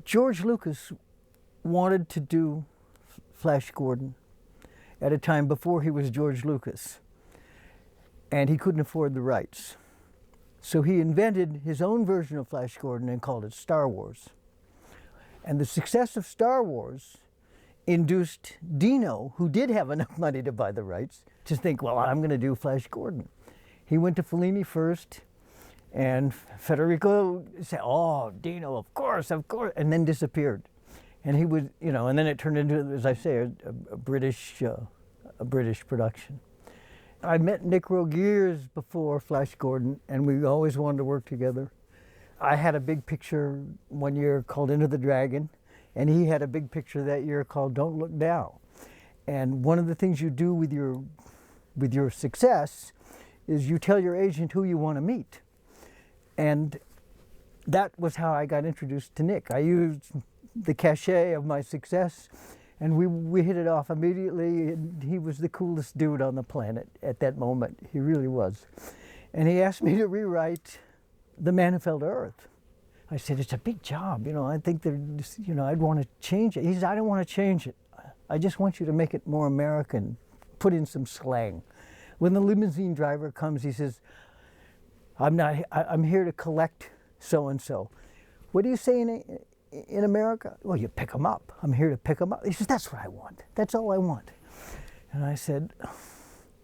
George Lucas wanted to do Flash Gordon at a time before he was George Lucas, and he couldn't afford the rights. So he invented his own version of Flash Gordon and called it Star Wars. And the success of Star Wars induced Dino, who did have enough money to buy the rights, to think, well, I'm going to do Flash Gordon. He went to Fellini first, and Federico said, oh, Dino, of course, and then disappeared. And he would, and then it turned into, as I say, a British production. I met Nick Roeg years before Flash Gordon, and we always wanted to work together. I had a big picture one year called Into the Dragon, and he had a big picture that year called Don't Look Now. And one of the things you do with your success is you tell your agent who you want to meet. And that was how I got introduced to Nick. I used the cachet of my success, and we hit it off immediately. And he was the coolest dude on the planet at that moment. He really was. And he asked me to rewrite The Man Who Fell to Earth. I said, it's a big job, I think that, I'd want to change it. He said, I don't want to change it. I just want you to make it more American, put in some slang. When the limousine driver comes, he says, I'm here to collect so-and-so. What do you say in America? Well, you pick them up. I'm here to pick them up. He says, that's what I want. That's all I want. And I said,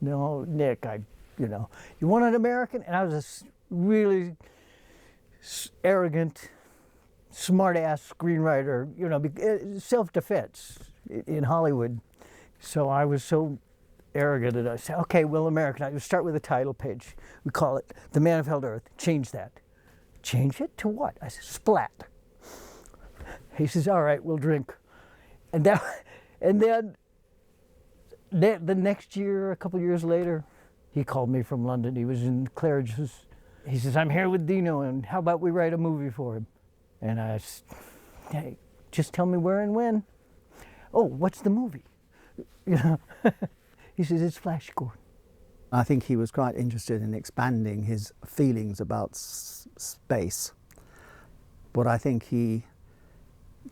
no, Nick, you want an American? And I was a really arrogant, smart-ass screenwriter, self-defense in Hollywood. So I was so arrogant that I said, okay, well, American, I would start with a title page. We call it The Man Who Fell to Earth. Change that. Change it to what? I said, Splat. He says, all right, we'll drink. And then the next year, a couple years later, he called me from London. He was in Claridge's. He says, I'm here with Dino, and how about we write a movie for him? And I said, hey, just tell me where and when. Oh, what's the movie? He says, it's Flash Gordon. I think he was quite interested in expanding his feelings about space. What I think he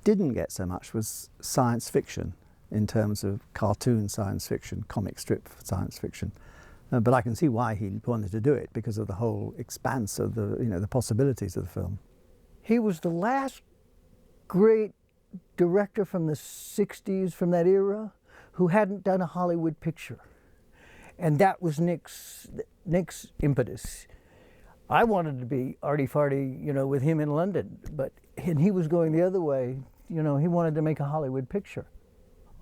didn't get so much was science fiction, in terms of cartoon science fiction, comic strip science fiction. But I can see why he wanted to do it, because of the whole expanse of the possibilities of the film. He was the last great director from the 60s, from that era, who hadn't done a Hollywood picture. And that was Nick's impetus. I wanted to be arty-farty, with him in London, and he was going the other way. He wanted to make a Hollywood picture.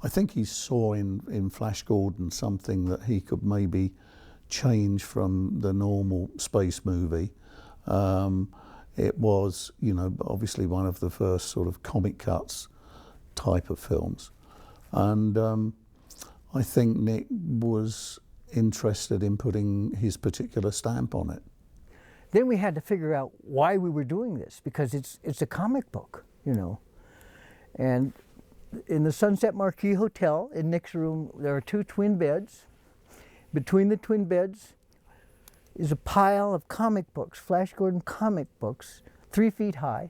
I think he saw in Flash Gordon something that he could maybe change from the normal space movie. It was, obviously one of the first sort of comic cuts type of films. And I think Nick was interested in putting his particular stamp on it. Then we had to figure out why we were doing this, because it's a comic book, And in the Sunset Marquis Hotel, in Nick's room, there are 2 twin beds. Between the twin beds is a pile of comic books, Flash Gordon comic books, 3 feet high.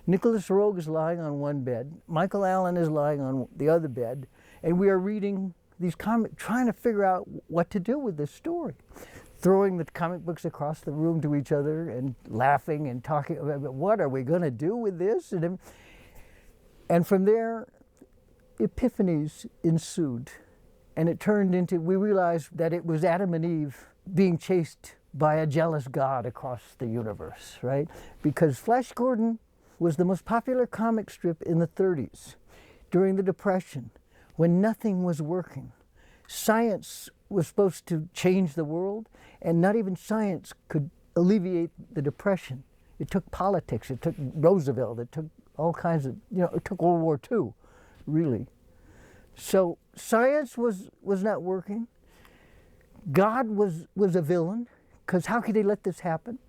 Nicholas Roeg is lying on one bed. Michael Allen is lying on the other bed. And we are reading these comics, trying to figure out what to do with this story. Throwing the comic books across the room to each other and laughing and talking about what are we going to do with this? And from there, epiphanies ensued. And it turned into, we realized that it was Adam and Eve being chased by a jealous God across the universe, right? Because Flash Gordon was the most popular comic strip in the 30s, during the Depression, when nothing was working. Science was supposed to change the world, and not even science could alleviate the Depression. It took politics, it took Roosevelt, it took all kinds of, it took World War II, really. So science was not working. God was a villain, because how could he let this happen?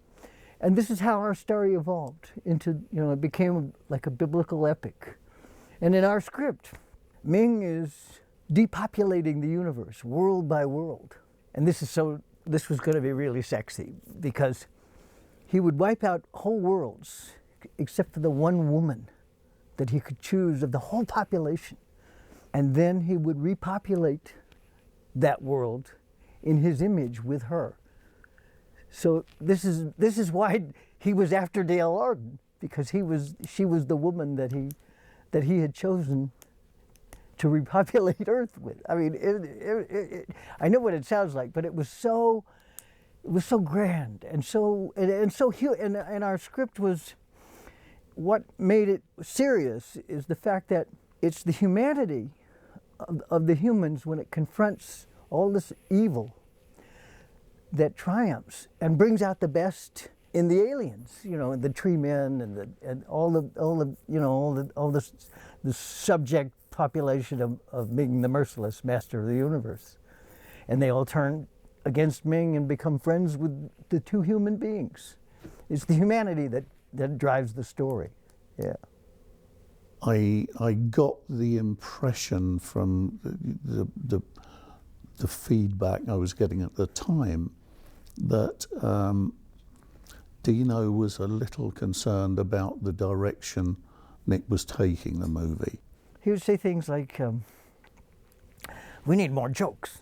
And this is how our story evolved into, it became like a biblical epic. And in our script, Ming is depopulating the universe, world by world. And this was going to be really sexy, because he would wipe out whole worlds, except for the one woman that he could choose of the whole population. And then he would repopulate that world in his image with her. So this is why he was after Dale Arden, because she was the woman that he had chosen to repopulate Earth with. I mean, I know what it sounds like, but it was so grand and so and our script was, what made it serious is the fact that it's the humanity of the humans when it confronts all this evil that triumphs and brings out the best in the aliens, you know, the tree men and all the subject population of Ming the Merciless, master of the universe. And they all turn against Ming and become friends with the two human beings. It's the humanity that drives the story. Yeah. I got the impression from the feedback I was getting at the time that Dino was a little concerned about the direction Nick was taking the movie. He would say things like, we need more jokes.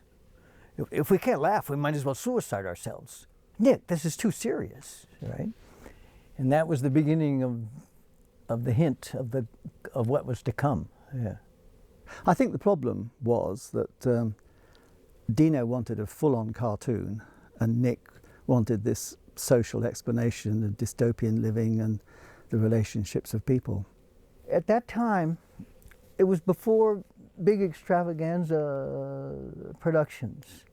If we can't laugh, we might as well suicide ourselves. Nick, this is too serious, right? And that was the beginning of the hint of what was to come. Yeah. I think the problem was that Dino wanted a full-on cartoon and Nick wanted this social explanation of dystopian living and the relationships of people. At that time, it was before big extravaganza productions.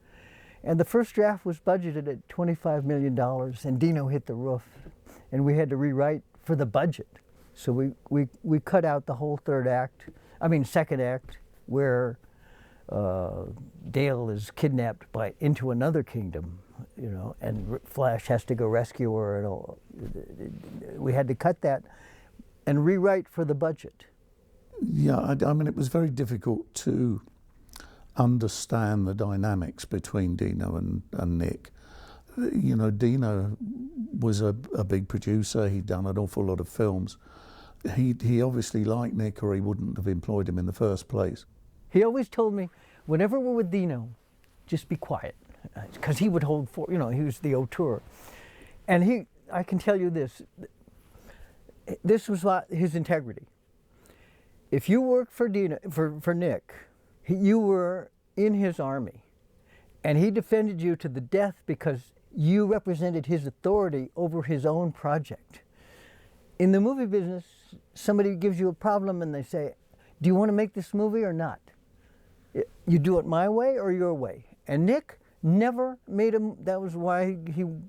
And the first draft was budgeted at $25 million, and Dino hit the roof, and we had to rewrite for the budget. So we cut out the whole second act, where Dale is kidnapped into another kingdom, you know, and Flash has to go rescue her and all. We had to cut that and rewrite for the budget. Yeah, I mean, it was very difficult to understand the dynamics between Dino and Nick. You know, Dino was a big producer. He'd done an awful lot of films. He obviously liked Nick, or he wouldn't have employed him in the first place. He always told me, whenever we're with Dino, just be quiet, because he would hold for, you know, he was the auteur. And I can tell you this was his integrity. If you worked for Dino, for Nick, you were in his army, and he defended you to the death because you represented his authority over his own project. In the movie business, somebody gives you a problem and they say, do you want to make this movie or not? You do it my way or your way. And Nick never made that was why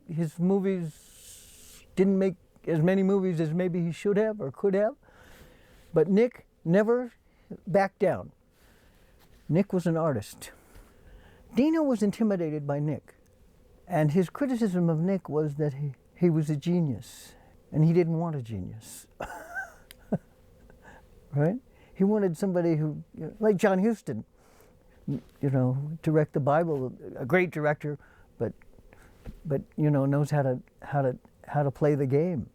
his movies didn't make as many movies as maybe he should have or could have. But Nick never backed down. Nick was an artist. Dino was intimidated by Nick. And his criticism of Nick was that he was a genius, and he didn't want a genius. Right? He wanted somebody who, you know, like John Huston, you know, direct the Bible, a great director, but you know, knows how to play the game.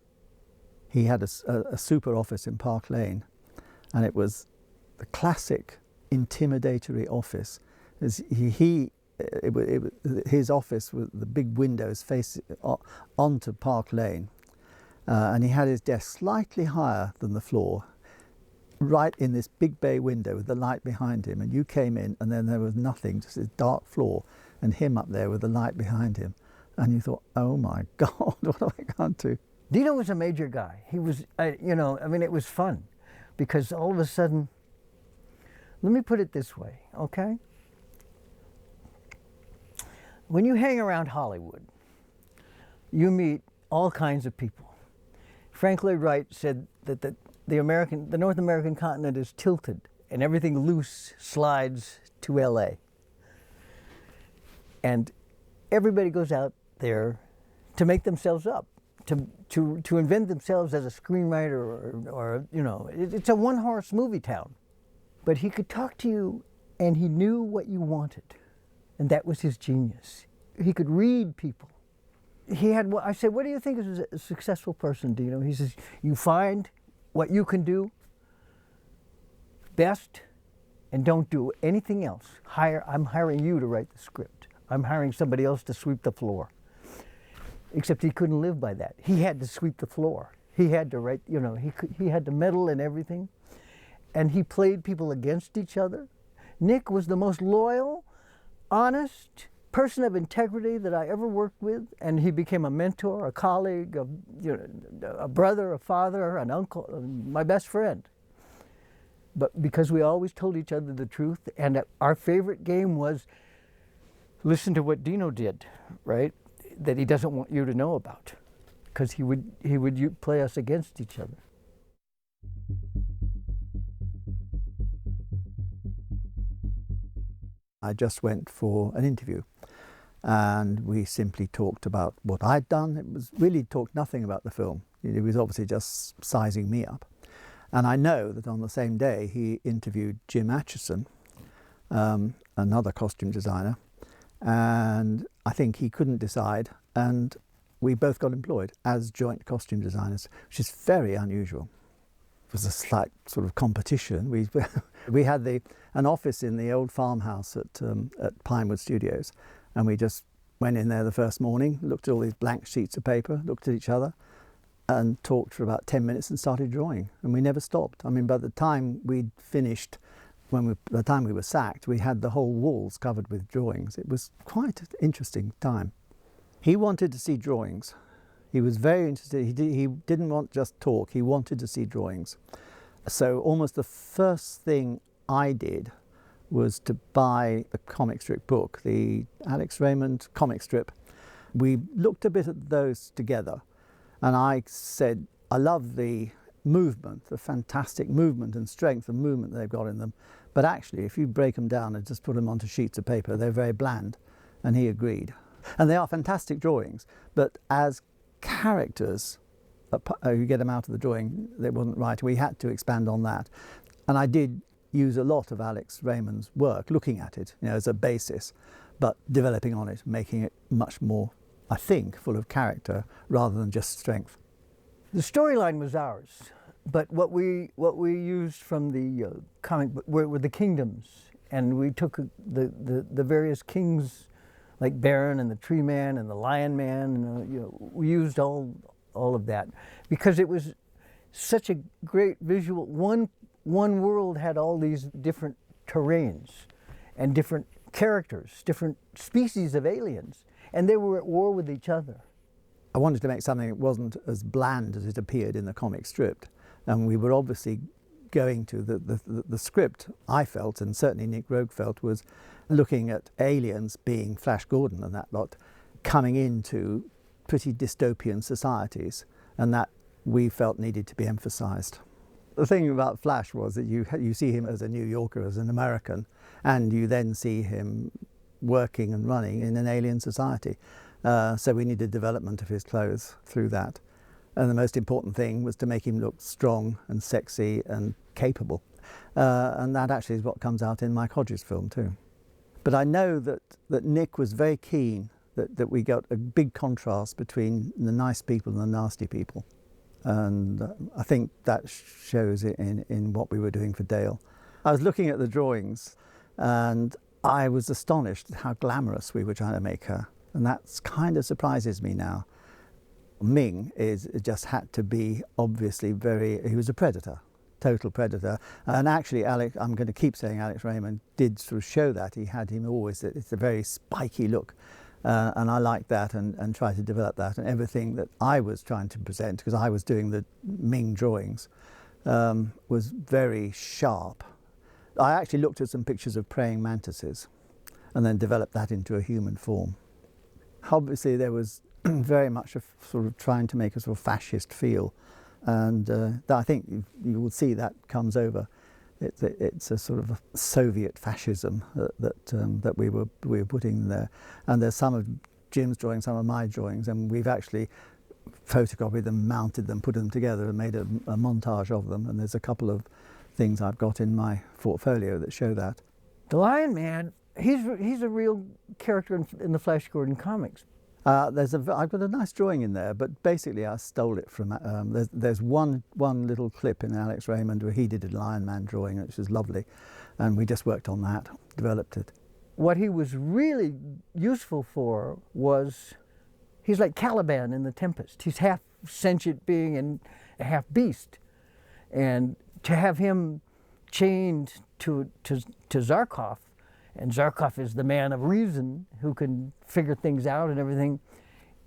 He had a super office in Park Lane, and it was the classic intimidatory office. His office with the big windows facing onto Park Lane, and he had his desk slightly higher than the floor, right in this big bay window with the light behind him. And you came in, and then there was nothing, just this dark floor, and him up there with the light behind him. And you thought, oh my God, what have I gone to? Dino was a major guy. He was, you know, I mean, it was fun, because all of a sudden, let me put it this way, okay? When you hang around Hollywood, you meet all kinds of people. Frank Lloyd Wright said that the North American continent is tilted and everything loose slides to LA. And everybody goes out there to make themselves up, to invent themselves as a screenwriter or you know, it's a one-horse movie town. But he could talk to you and he knew what you wanted. And that was his genius. He could read people. I said, what do you think is a successful person, Dino? He says, you find what you can do best and don't do anything else. I'm hiring you to write the script. I'm hiring somebody else to sweep the floor. Except he couldn't live by that. He had to sweep the floor. He had to write, you know, he had to meddle in everything. And he played people against each other. Nick was the most loyal, honest person of integrity that I ever worked with, and he became a mentor, a colleague, a brother, a father, an uncle, my best friend. But because we always told each other the truth, and our favorite game was listen to what Dino did, right? That he doesn't want you to know about, because he would play us against each other. I just went for an interview, and we simply talked about what I'd done. It was really talked nothing about the film. It was obviously just sizing me up. And I know that on the same day he interviewed Jim Atchison, another costume designer, and I think he couldn't decide, and we both got employed as joint costume designers, which is very unusual. It was a slight sort of competition. We had an office in the old farmhouse at Pinewood Studios, and we just went in there the first morning, looked at all these blank sheets of paper, looked at each other, and talked for about 10 minutes and started drawing, and we never stopped. I mean, by the time we'd finished, by the time we were sacked, we had the whole walls covered with drawings. It was quite an interesting time. He wanted to see drawings. He was very interested. He didn't want just talk. He wanted to see drawings. So almost the first thing I did was to buy the comic strip book, the Alex Raymond comic strip. We looked a bit at those together, and I said, I love the movement, the fantastic movement and strength and movement they've got in them. But actually, if you break them down and just put them onto sheets of paper, they're very bland. And he agreed. And they are fantastic drawings, but as characters, you get them out of the drawing, they wasn't right. We had to expand on that. And I did use a lot of Alex Raymond's work, looking at it, as a basis, but developing on it, making it much more, I think, full of character rather than just strength. The storyline was ours, but what we used from the comic book were the kingdoms, and we took the various kings, like Baron and the Tree Man and the Lion Man, and we used all of that because it was such a great visual. One world had all these different terrains and different characters, different species of aliens, and they were at war with each other. I wanted to make something that wasn't as bland as it appeared in the comic strip, and we were obviously going to the script, I felt, and certainly Nick Roeg felt, was looking at aliens being Flash Gordon and that lot, coming into pretty dystopian societies, and that we felt needed to be emphasised. The thing about Flash was that you see him as a New Yorker, as an American, and you then see him working and running in an alien society. So we needed development of his clothes through that. And the most important thing was to make him look strong and sexy and capable. And that actually is what comes out in Mike Hodges' film too. But I know that Nick was very keen that we got a big contrast between the nice people and the nasty people. And I think that shows it in what we were doing for Dale. I was looking at the drawings and I was astonished at how glamorous we were trying to make her. And that kind of surprises me now. Ming just had to be obviously he was a predator, total predator. And actually I'm going to keep saying Alex Raymond did sort of show that. He had him always, it's a very spiky look. And I liked that and tried to develop that. And everything that I was trying to present, because I was doing the Ming drawings, was very sharp. I actually looked at some pictures of praying mantises and then developed that into a human form. Obviously there was very much a sort of trying to make a sort of fascist feel, and I think you will see that comes over. It's a sort of a Soviet fascism that we were putting there, and there's some of Jim's drawings, some of my drawings, and we've actually photocopied them, mounted them, put them together, and made a montage of them. And there's a couple of things I've got in my portfolio that show that. The Lion Man, he's a real character in the Flash Gordon comics. I've got a nice drawing in there, but basically I stole it from. There's one little clip in Alex Raymond where he did a Lion Man drawing, which was lovely, and we just worked on that, developed it. What he was really useful for was, he's like Caliban in The Tempest. He's half sentient being and a half beast, and to have him chained to Zarkov, and Zarkov is the man of reason who can figure things out and everything,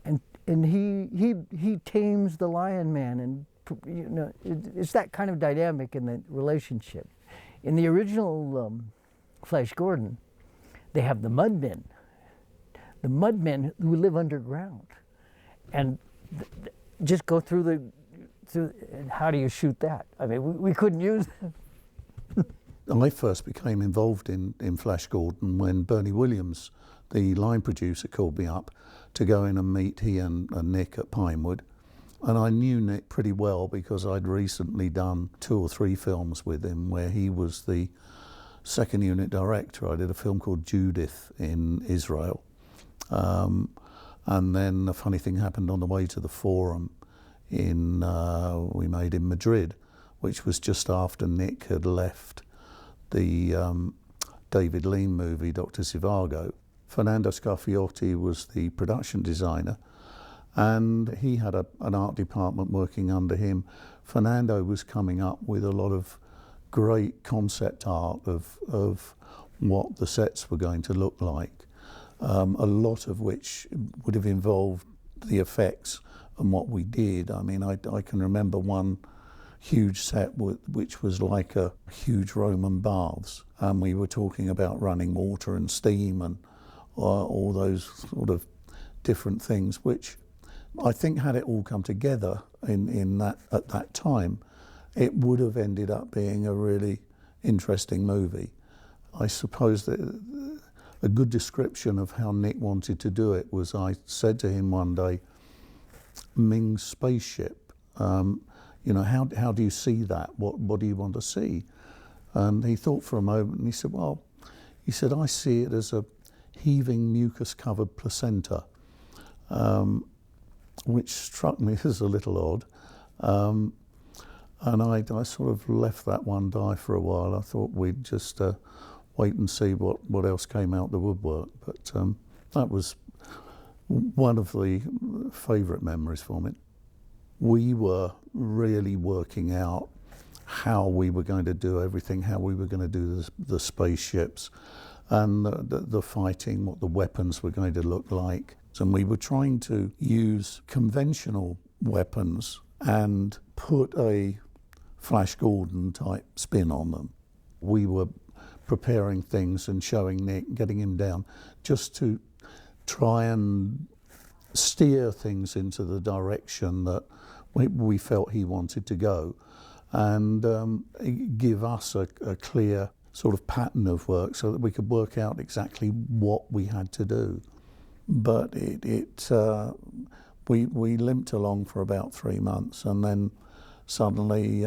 and he tames the Lion Man, and you know, it's that kind of dynamic in the relationship. In the original Flash Gordon, they have the Mudmen who live underground, and just go through and how do you shoot that? I mean, we couldn't use that. I first became involved in Flash Gordon when Bernie Williams, the line producer, called me up to go in and meet he and Nick at Pinewood. And I knew Nick pretty well because I'd recently done 2 or 3 films with him where he was the second unit director. I did a film called Judith in Israel. And then a funny thing happened on the way to the Forum we made in Madrid, which was just after Nick had left the David Lean movie, Dr. Zhivago. Fernando Scarfiotti was the production designer, and he had an art department working under him. Fernando was coming up with a lot of great concept art of what the sets were going to look like, a lot of which would have involved the effects and what we did. I mean, I can remember one huge set which was like a huge Roman baths, and we were talking about running water and steam and all those sort of different things, which I think had it all come together in that at that time, it would have ended up being a really interesting movie. I suppose that a good description of how Nick wanted to do it was, I said to him one day, Ming's spaceship, you know, how do you see that? What do you want to see? And he thought for a moment and he said, well, he said, I see it as a heaving mucus-covered placenta, which struck me as a little odd. And I sort of left that one die for a while. I thought we'd just wait and see what else came out the woodwork. But that was one of the favourite memories for me. We were really working out how we were going to do everything, how we were going to do the spaceships and the fighting, what the weapons were going to look like. And we were trying to use conventional weapons and put a Flash Gordon type spin on them. We were preparing things and showing Nick, getting him down, just to try and steer things into the direction that we felt he wanted to go, and give us a clear sort of pattern of work so that we could work out exactly what we had to do. But we limped along for about 3 months, and then suddenly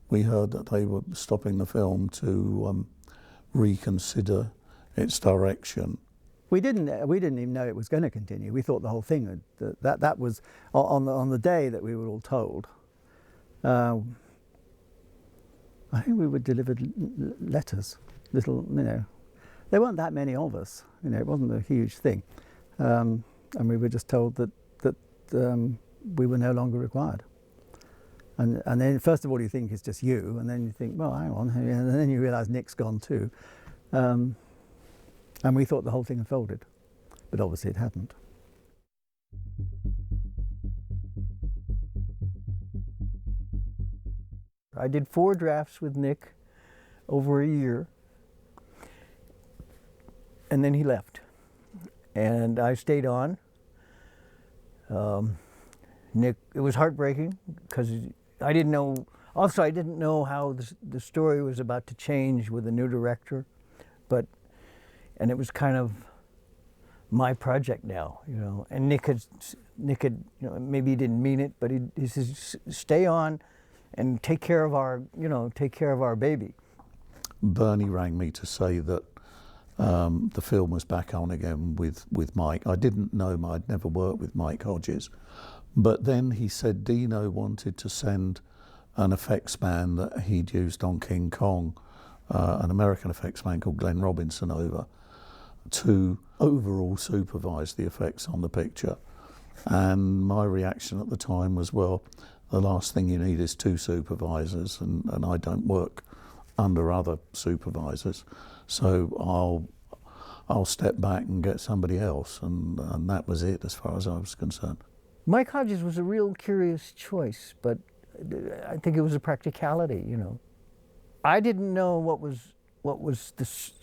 we heard that they were stopping the film to reconsider its direction. We didn't even know it was going to continue. We thought the whole thing that was on the day that we were all told. I think we were delivered letters, little, you know. There weren't that many of us, you know. It wasn't a huge thing, and we were just told that we were no longer required. And then first of all you think it's just you, and then you think, well, hang on, and then you realise Nick's gone too. And we thought the whole thing had folded, but obviously it hadn't. I did 4 drafts with Nick over a year, and then he left. And I stayed on. Nick, it was heartbreaking because I didn't know, also I didn't know how the story was about to change with a new director, and it was kind of my project now, you know. And Nick had, you know, maybe he didn't mean it, but he says, stay on and take care of our, you know, take care of our baby. Bernie rang me to say that the film was back on again with Mike. I didn't know I'd never worked with Mike Hodges, but then he said Dino wanted to send an effects man that he'd used on King Kong, an American effects man called Glenn Robinson, over to overall supervise the effects on the picture. And my reaction at the time was, well, the last thing you need is two supervisors, and I don't work under other supervisors, so I'll step back and get somebody else, and that was it as far as I was concerned. Mike Hodges was a real curious choice, but I think it was a practicality, you know. I didn't know what was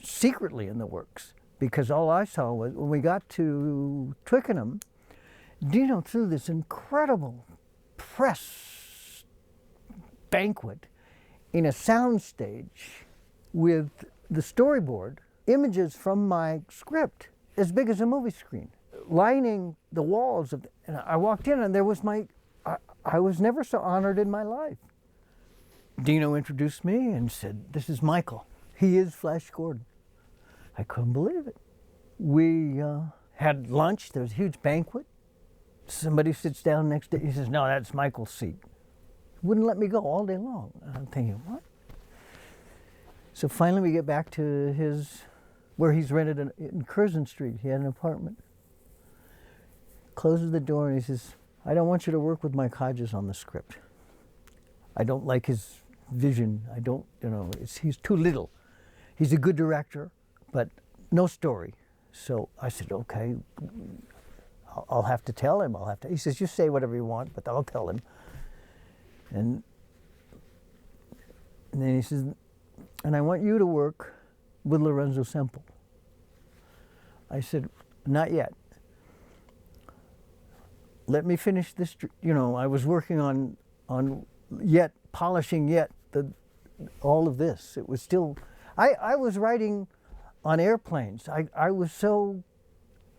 secretly in the works, because all I saw was when we got to Twickenham, Dino threw this incredible press banquet in a soundstage with the storyboard, images from my script as big as a movie screen, lining the walls of. And I walked in, and there was I was never so honored in my life. Dino introduced me and said, "This is Michael. He is Flash Gordon." I couldn't believe it. We had lunch. There was a huge banquet. Somebody sits down next to. He says, "No, that's Michael's seat." Wouldn't let me go all day long. I'm thinking, what? So finally, we get back to where he's rented in Curzon Street. He had an apartment. Closes the door and he says, "I don't want you to work with Mike Hodges on the script. I don't like his vision. I don't, he's too little. He's a good director, but no story." So I said, "Okay, I'll have to tell him. He says, "You say whatever you want, but I'll tell him." And then he says, "And I want you to work with Lorenzo Semple." I said, "Not yet. Let me finish this." I was working on polishing all of this. It was still, I was writing on airplanes. I was so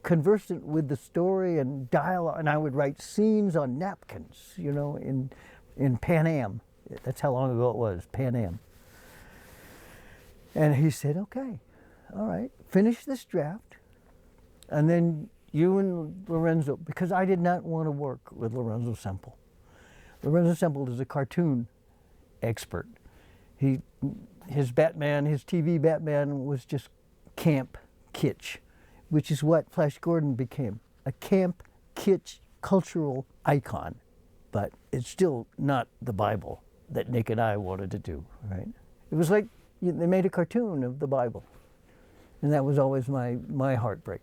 conversant with the story and dialogue, and I would write scenes on napkins, in Pan Am. That's how long ago it was, Pan Am. And he said, "Okay, all right, finish this draft, and then you and Lorenzo," because I did not want to work with Lorenzo Semple. Lorenzo Semple is a cartoon expert. His TV Batman was just camp kitsch, which is what Flash Gordon became, a camp kitsch cultural icon. But it's still not the Bible that Nick and I wanted to do, right? It was like they made a cartoon of the Bible. And that was always my heartbreak.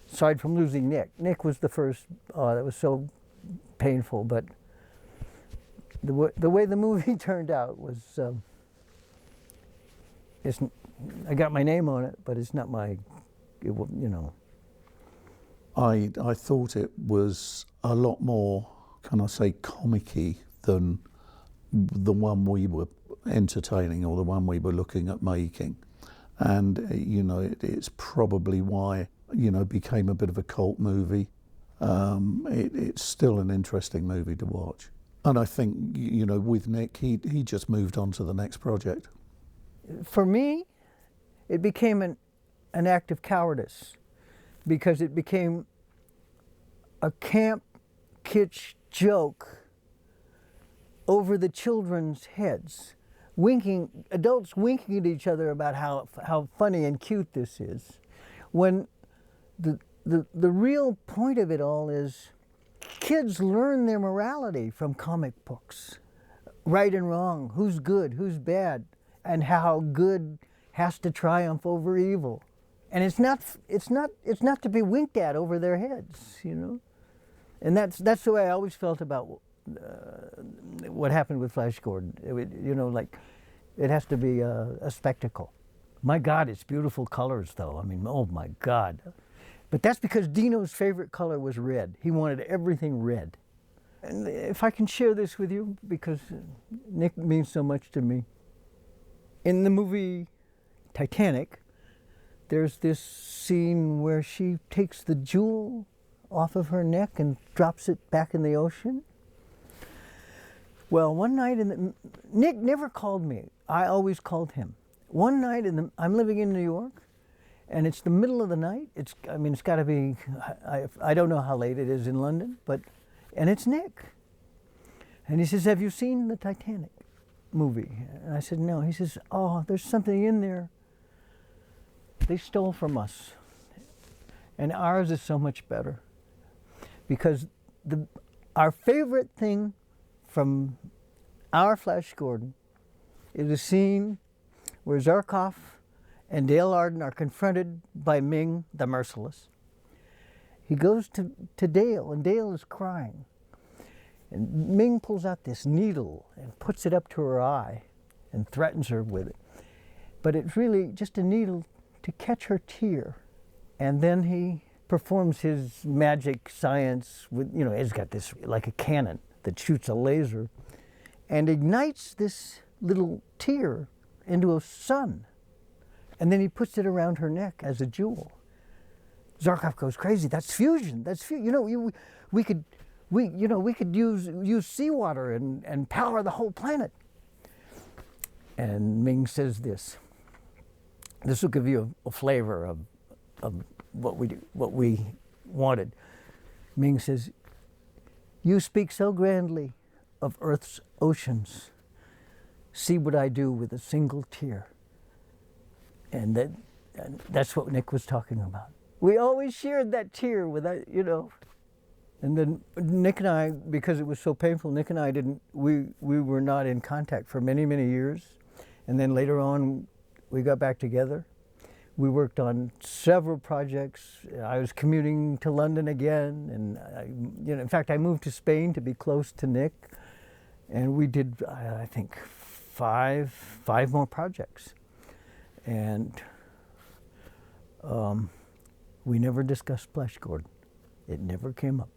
Aside from losing Nick. Nick was the first, that was so painful, but the way the movie turned out was, I got my name on it, but it's not I thought it was a lot more, can I say, comic-y than the one we were entertaining or the one we were looking at making. And, it's probably why, it became a bit of a cult movie. It's still an interesting movie to watch. And I think, with Nick, he just moved on to the next project. For me, it became an act of cowardice, because it became a camp kitsch joke over the children's heads, adults winking at each other about how funny and cute this is, when the real point of it all is kids learn their morality from comic books, right and wrong, who's good, who's bad, and how good has to triumph over evil. And it's not to be winked at over their heads, And that's the way I always felt about what happened with Flash Gordon. It has to be a spectacle. My God, it's beautiful colors, though. I mean, oh my God. But that's because Dino's favorite color was red. He wanted everything red. And if I can share this with you, because Nick means so much to me. In the movie Titanic, there's this scene where she takes the jewel off of her neck and drops it back in the ocean. Well, one night, Nick never called me. I always called him. one night I'm living in New York, and it's the middle of the night. I mean, it's got to be, I don't know how late it is in London, and it's Nick. And he says, have you seen the Titanic movie? And I said, no. He says, oh, there's something in there they stole from us. And ours is so much better. Because our favorite thing from our Flash Gordon is a scene where Zarkov and Dale Arden are confronted by Ming the Merciless. He goes to Dale, and Dale is crying. And Ming pulls out this needle and puts it up to her eye and threatens her with it. But it's really just a needle to catch her tear. And then he performs his magic science with, you know, he's got this like a cannon that shoots a laser and ignites this little tear into a sun. And then he puts it around her neck as a jewel. Zarkov goes crazy. That's fusion. That's fusion. You know, we could use seawater and power the whole planet. And Ming says this. This will give you a flavor of what we wanted. Ming says, you speak so grandly of Earth's oceans. See what I do with a single tear. And that's what Nick was talking about. We always shared that tear with that, you know. And then Nick and I, because it was so painful, Nick and I we were not in contact for many, many years. And then later on, we got back together. We worked on several projects. I was commuting to London again, and in fact, I moved to Spain to be close to Nick, and we did, I think, five more projects, and we never discussed Flash Gordon. It never came up.